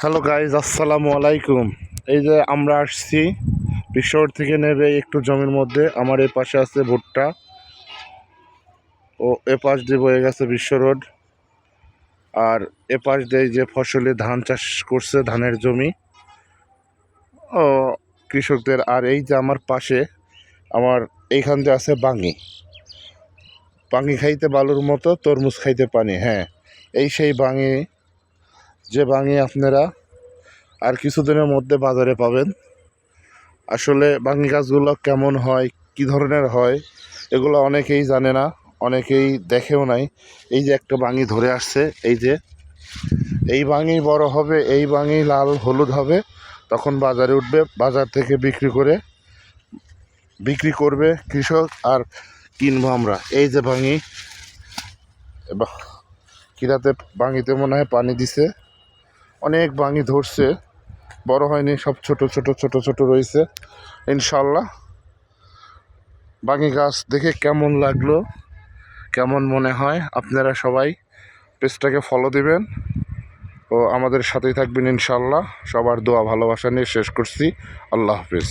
Hello guys, আসসালামু আলাইকুম। এই যে আমরা আসছি বিশ্ব রোড থেকে নেবে একটু জমির মধ্যে। আমার এই পাশে আছে ভুট্টা, ও এ পাশ দিয়ে বয়ে গেছে বিশ্ব রোড। আর এ পাশ দিয়ে যে ফসলে ধান চাষ করছে, ধানের জমি ও কৃষকদের। আর এই যে আমার পাশে আমার এইখান দিয়ে আছে বাঙি। বাঙি খাইতে বালুর মতো, তরমুজ খাইতে পানি। হ্যাঁ, এই সেই বাঙি, যে বাঙি আপনারা আর কিছুদিনের মধ্যে বাজারে পাবেন। আসলে বাঙি গাছগুলো কেমন হয়, কি ধরনের হয়, এগুলো অনেকেই জানে না, অনেকেই দেখেও নাই। এই যে একটা বাঙি ধরে আসছে, এই বাঙি বড় হবে, এই বাঙি লাল হলুদ হবে, তখন বাজারে উঠবে। বাজার থেকে বিক্রি করবে কৃষক, আর কিনবো আমরা। এই যে বাঙি, কিরাতে বাঙিতে মনে হয় পানি দিছে, অনেক বাঙি ধরছে, বড় হয়নি, সব ছোট ছোট ছোট ছোট রয়েছে। ইনশাল্লাহ বাঙি গাছ দেখে কেমন লাগলো, কেমন মনে হয়, আপনারা সবাই পেজটাকে ফলো দিবেন ও আমাদের সাথেই থাকবেন ইনশাল্লাহ। সবার দোয়া ভালোবাসা নিয়ে শেষ করছি। আল্লাহ হাফিজ।